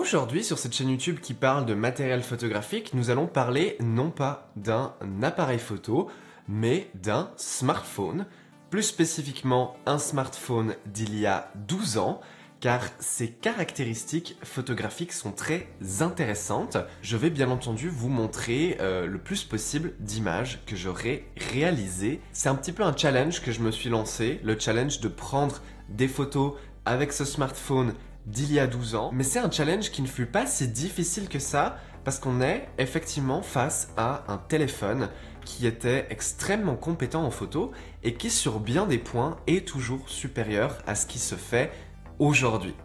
Aujourd'hui, sur cette chaîne YouTube qui parle de matériel photographique, nous allons parler non pas d'un appareil photo, mais d'un smartphone. Plus spécifiquement, un smartphone d'il y a 12 ans, car ses caractéristiques photographiques sont très intéressantes. Je vais bien entendu vous montrer le plus possible d'images que j'aurai réalisées. C'est un petit peu un challenge que je me suis lancé, le challenge de prendre des photos avec ce smartphone d'il y a 12 ans, mais c'est un challenge qui ne fut pas si difficile que ça, parce qu'on est effectivement face à un téléphone qui était extrêmement compétent en photo et qui sur bien des points est toujours supérieur à ce qui se fait aujourd'hui.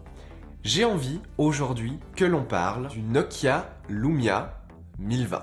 J'ai envie aujourd'hui que l'on parle du Nokia Lumia 1020.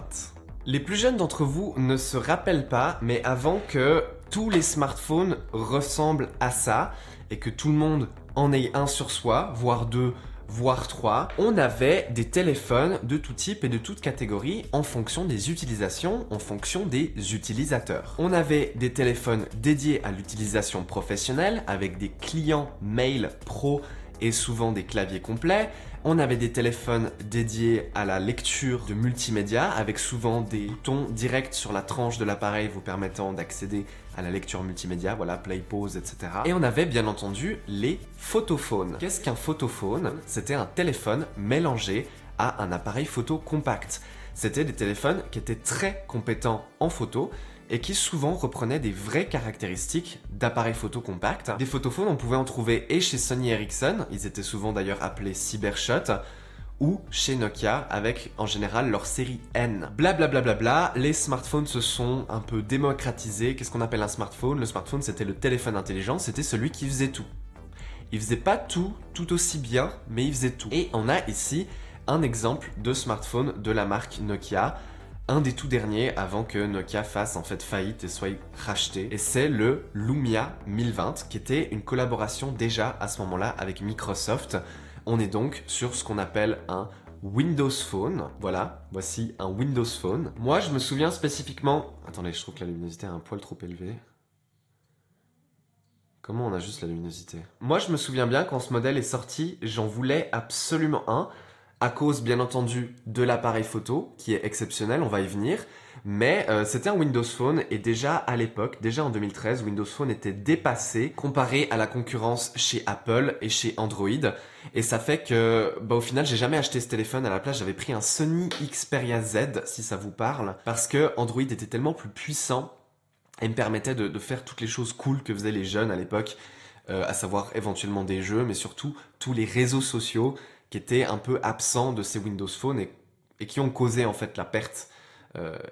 Les plus jeunes d'entre vous ne se rappellent pas, mais avant que tous les smartphones ressemblent à ça et que tout le monde en ait un sur soi, voire deux, voire trois, on avait des téléphones de tout type et de toute catégorie en fonction des utilisations, en fonction des utilisateurs. On avait des téléphones dédiés à l'utilisation professionnelle avec des clients mail pro et souvent des claviers complets. On avait des téléphones dédiés à la lecture de multimédia avec souvent des boutons directs sur la tranche de l'appareil vous permettant d'accéder à la lecture multimédia, voilà, play, pause, etc. Et on avait bien entendu les photophones. Qu'est-ce qu'un photophone? C'était un téléphone mélangé à un appareil photo compact. C'était des téléphones qui étaient très compétents en photo et qui souvent reprenaient des vraies caractéristiques d'appareils photo compact. Des photophones, on pouvait en trouver et chez Sony Ericsson, ils étaient souvent d'ailleurs appelés Cybershot, ou chez Nokia avec en général leur série N. Blablabla, les smartphones se sont un peu démocratisés. Qu'est-ce qu'on appelle un smartphone? Le smartphone, c'était le téléphone intelligent, c'était celui qui faisait tout. Il faisait pas tout aussi bien, mais il faisait tout. Et on a ici un exemple de smartphone de la marque Nokia, un des tout derniers avant que Nokia fasse en fait faillite et soit racheté. Et c'est le Lumia 1020 qui était une collaboration déjà à ce moment-là avec Microsoft. On est donc sur ce qu'on appelle un Windows Phone. Voilà, voici un Windows Phone. Moi, je me souviens spécifiquement... Attendez, je trouve que la luminosité est un poil trop élevée. Comment on a juste la luminosité? Moi, je me souviens bien quand ce modèle est sorti, j'en voulais absolument un. À cause, bien entendu, de l'appareil photo, qui est exceptionnel, on va y venir. Mais c'était un Windows Phone et déjà à l'époque, déjà en 2013, Windows Phone était dépassé comparé à la concurrence chez Apple et chez Android. Et ça fait que, au final, j'ai jamais acheté ce téléphone. À la place, j'avais pris un Sony Xperia Z, si ça vous parle, parce que Android était tellement plus puissant et me permettait de faire toutes les choses cool que faisaient les jeunes à l'époque, à savoir éventuellement des jeux, mais surtout tous les réseaux sociaux qui étaient un peu absents de ces Windows Phone et qui ont causé en fait la perte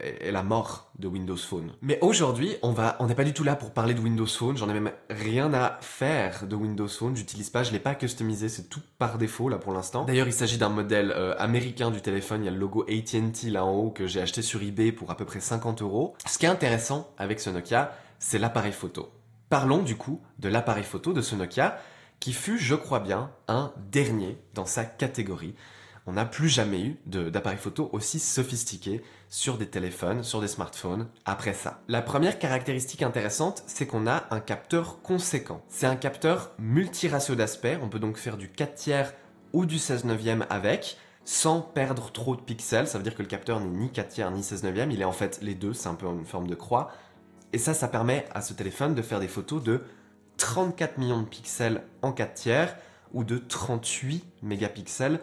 et la mort de Windows Phone. Mais aujourd'hui, on n'est pas du tout là pour parler de Windows Phone, j'en ai même rien à faire de Windows Phone, j'utilise pas, je l'ai pas customisé, c'est tout par défaut là pour l'instant. D'ailleurs, il s'agit d'un modèle américain du téléphone, il y a le logo AT&T là en haut que j'ai acheté sur eBay pour à peu près 50 €. Ce qui est intéressant avec ce Nokia, c'est l'appareil photo. Parlons du coup de l'appareil photo de ce Nokia, qui fut, je crois bien, un dernier dans sa catégorie. On n'a plus jamais eu d'appareil photo aussi sophistiqué sur des téléphones, sur des smartphones, après ça. La première caractéristique intéressante, c'est qu'on a un capteur conséquent. C'est un capteur multiratio d'aspect, on peut donc faire du 4/3 ou du 16/9 avec, sans perdre trop de pixels, ça veut dire que le capteur n'est ni 4/3 ni 16/9, il est en fait les deux, c'est un peu une forme de croix. Et ça permet à ce téléphone de faire des photos de 34 millions de pixels en 4/3 ou de 38 mégapixels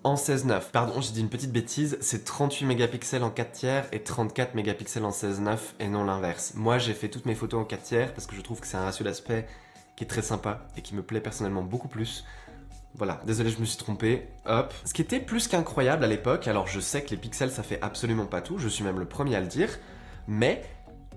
en 16/9. Pardon, j'ai dit une petite bêtise, c'est 38 mégapixels en 4/3 et 34 mégapixels en 16/9 et non l'inverse. Moi, j'ai fait toutes mes photos en 4/3 parce que je trouve que c'est un ratio d'aspect qui est très sympa et qui me plaît personnellement beaucoup plus. Voilà, désolé, je me suis trompé. Hop. Ce qui était plus qu'incroyable à l'époque, alors je sais que les pixels ça fait absolument pas tout, je suis même le premier à le dire, mais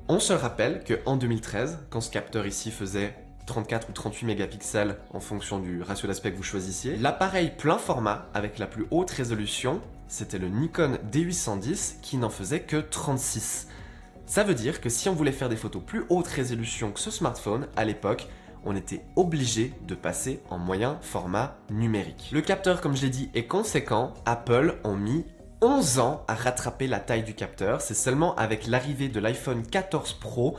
on se rappelle qu'en 2013, quand ce capteur ici faisait 34 ou 38 mégapixels en fonction du ratio d'aspect que vous choisissiez, l'appareil plein format avec la plus haute résolution, c'était le Nikon D810 qui n'en faisait que 36. Ça veut dire que si on voulait faire des photos plus haute résolution que ce smartphone, à l'époque, on était obligé de passer en moyen format numérique. Le capteur, comme je l'ai dit, est conséquent. Apple ont mis 11 ans à rattraper la taille du capteur. C'est seulement avec l'arrivée de l'iPhone 14 Pro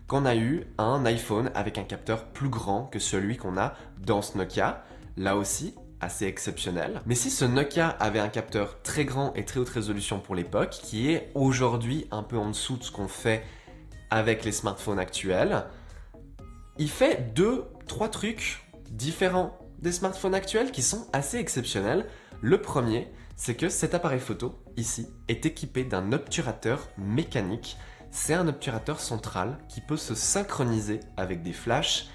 qu'on a eu un iPhone avec un capteur plus grand que celui qu'on a dans ce Nokia. Là aussi, assez exceptionnel. Mais si ce Nokia avait un capteur très grand et très haute résolution pour l'époque, qui est aujourd'hui un peu en dessous de ce qu'on fait avec les smartphones actuels, il fait 2-3 trucs différents des smartphones actuels qui sont assez exceptionnels. Le premier, c'est que cet appareil photo, ici, est équipé d'un obturateur mécanique. C'est un obturateur central qui peut se synchroniser avec des flashs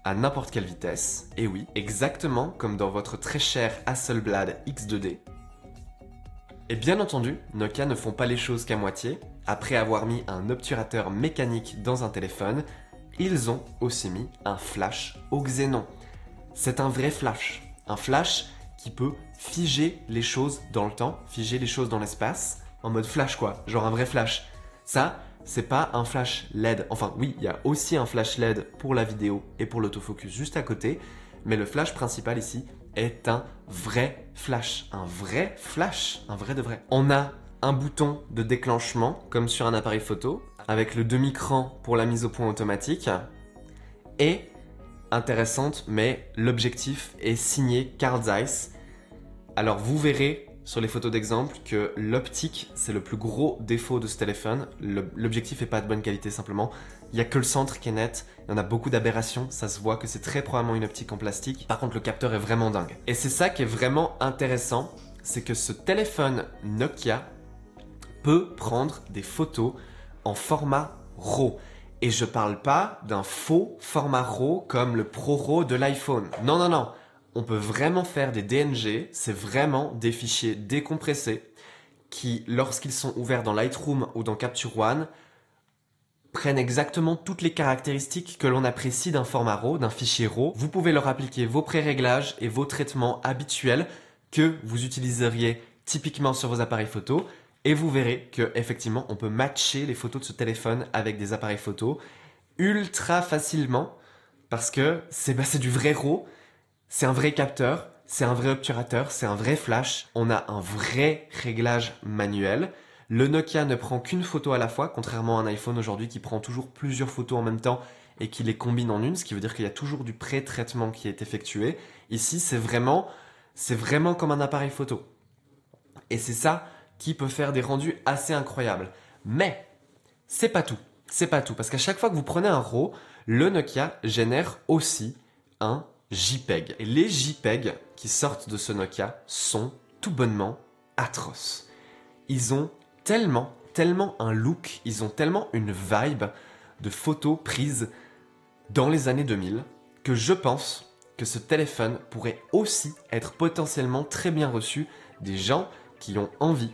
à n'importe quelle vitesse. Et oui, exactement comme dans votre très cher Hasselblad X2D. Et bien entendu, Nokia ne font pas les choses qu'à moitié. Après avoir mis un obturateur mécanique dans un téléphone, ils ont aussi mis un flash au xénon. C'est un vrai flash. Un flash qui peut figer les choses dans le temps, figer les choses dans l'espace, en mode flash quoi, genre un vrai flash. Ça, c'est pas un flash LED. Enfin oui, il y a aussi un flash LED pour la vidéo et pour l'autofocus juste à côté, mais le flash principal ici est un vrai flash. Un vrai flash, un vrai de vrai. On a un bouton de déclenchement, comme sur un appareil photo, avec le demi-cran pour la mise au point automatique, et intéressante, mais l'objectif est signé Carl Zeiss. Alors vous verrez sur les photos d'exemple que l'optique, c'est le plus gros défaut de ce téléphone. L'objectif n'est pas de bonne qualité simplement. Il n'y a que le centre qui est net. Il y en a beaucoup d'aberrations. Ça se voit que c'est très probablement une optique en plastique. Par contre, le capteur est vraiment dingue. Et c'est ça qui est vraiment intéressant. C'est que ce téléphone Nokia peut prendre des photos en format RAW. Et je parle pas d'un faux format RAW comme le Pro RAW de l'iPhone. Non, non, non. On peut vraiment faire des DNG, c'est vraiment des fichiers décompressés qui, lorsqu'ils sont ouverts dans Lightroom ou dans Capture One, prennent exactement toutes les caractéristiques que l'on apprécie d'un format RAW, d'un fichier RAW. Vous pouvez leur appliquer vos pré-réglages et vos traitements habituels que vous utiliseriez typiquement sur vos appareils photo. Et vous verrez que effectivement, on peut matcher les photos de ce téléphone avec des appareils photo ultra facilement parce que c'est du vrai RAW. C'est un vrai capteur, c'est un vrai obturateur, c'est un vrai flash. On a un vrai réglage manuel. Le Nokia ne prend qu'une photo à la fois, contrairement à un iPhone aujourd'hui qui prend toujours plusieurs photos en même temps et qui les combine en une, ce qui veut dire qu'il y a toujours du pré-traitement qui est effectué. Ici, c'est vraiment comme un appareil photo. Et c'est ça qui peut faire des rendus assez incroyables. Mais c'est pas tout. C'est pas tout, parce qu'à chaque fois que vous prenez un RAW, le Nokia génère aussi un JPEG. Et les JPEG qui sortent de ce Nokia sont tout bonnement atroces. Ils ont tellement un look, ils ont tellement une vibe de photos prises dans les années 2000 que je pense que ce téléphone pourrait aussi être potentiellement très bien reçu des gens qui ont envie,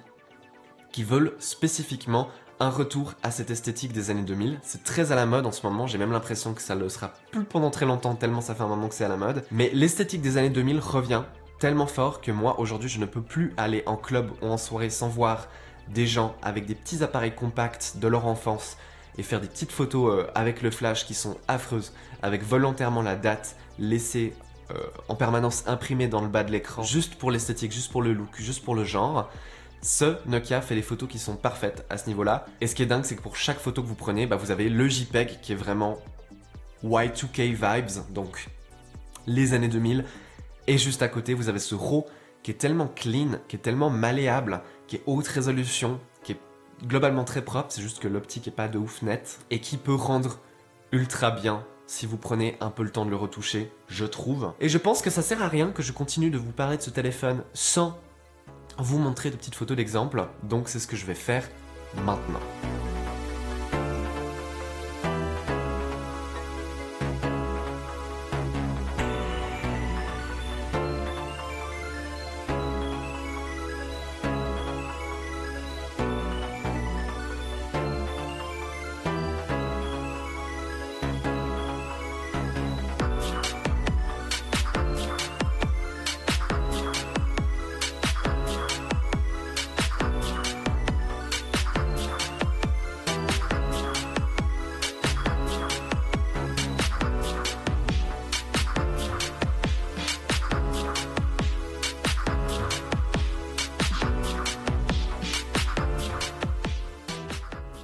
qui veulent spécifiquement un retour à cette esthétique des années 2000. C'est très à la mode en ce moment, j'ai même l'impression que ça le sera plus pendant très longtemps, tellement ça fait un moment que c'est à la mode. Mais l'esthétique des années 2000 revient tellement fort que moi, aujourd'hui, je ne peux plus aller en club ou en soirée sans voir des gens avec des petits appareils compacts de leur enfance et faire des petites photos avec le flash qui sont affreuses, avec volontairement la date laissée en permanence imprimée dans le bas de l'écran, juste pour l'esthétique, juste pour le look, juste pour le genre. Ce Nokia fait des photos qui sont parfaites à ce niveau-là. Et ce qui est dingue, c'est que pour chaque photo que vous prenez, vous avez le JPEG qui est vraiment Y2K vibes, donc les années 2000. Et juste à côté, vous avez ce RAW qui est tellement clean, qui est tellement malléable, qui est haute résolution, qui est globalement très propre, c'est juste que l'optique est pas de ouf net, et qui peut rendre ultra bien si vous prenez un peu le temps de le retoucher, je trouve. Et je pense que ça sert à rien que je continue de vous parler de ce téléphone sans vous montrer de petites photos d'exemple, donc c'est ce que je vais faire maintenant.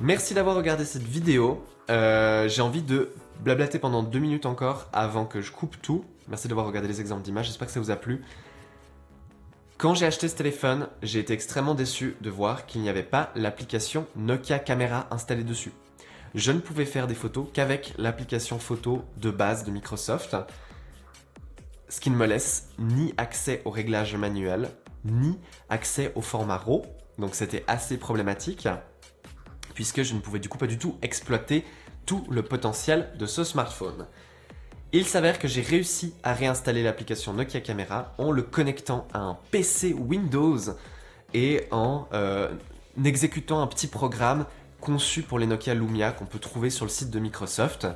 Merci d'avoir regardé cette vidéo. J'ai envie de blablater pendant 2 minutes encore avant que je coupe tout. Merci d'avoir regardé les exemples d'images, j'espère que ça vous a plu. Quand j'ai acheté ce téléphone, j'ai été extrêmement déçu de voir qu'il n'y avait pas l'application Nokia Camera installée dessus. Je ne pouvais faire des photos qu'avec l'application photo de base de Microsoft, ce qui ne me laisse ni accès au réglage manuel, ni accès au format RAW, donc c'était assez problématique, puisque je ne pouvais du coup pas du tout exploiter tout le potentiel de ce smartphone. Il s'avère que j'ai réussi à réinstaller l'application Nokia Camera en le connectant à un PC Windows et en exécutant un petit programme conçu pour les Nokia Lumia qu'on peut trouver sur le site de Microsoft.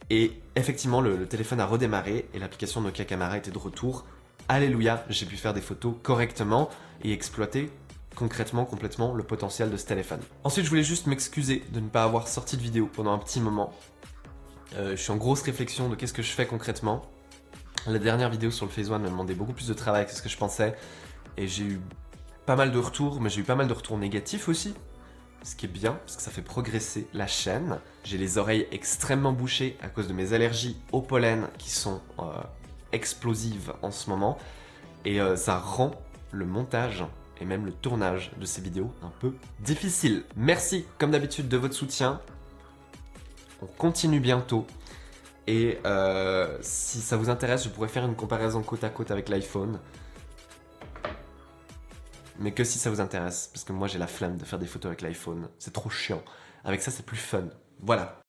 Et effectivement, le téléphone a redémarré et l'application Nokia Camera était de retour. Alléluia, j'ai pu faire des photos correctement et exploiter concrètement, complètement le potentiel de ce téléphone. Ensuite, je voulais juste m'excuser de ne pas avoir sorti de vidéo pendant un petit moment. Je suis en grosse réflexion de qu'est-ce que je fais concrètement. La dernière vidéo sur le Phase One m'a demandé beaucoup plus de travail que ce que je pensais. Et j'ai eu pas mal de retours, mais j'ai eu pas mal de retours négatifs aussi. Ce qui est bien, parce que ça fait progresser la chaîne. J'ai les oreilles extrêmement bouchées à cause de mes allergies au pollen qui sont explosives en ce moment. Et ça rend le montage et même le tournage de ces vidéos un peu difficile. Merci comme d'habitude de votre soutien. On continue bientôt. Et si ça vous intéresse, je pourrais faire une comparaison côte à côte avec l'iPhone. Mais que si ça vous intéresse, parce que moi j'ai la flemme de faire des photos avec l'iPhone. C'est trop chiant. Avec ça, c'est plus fun. Voilà.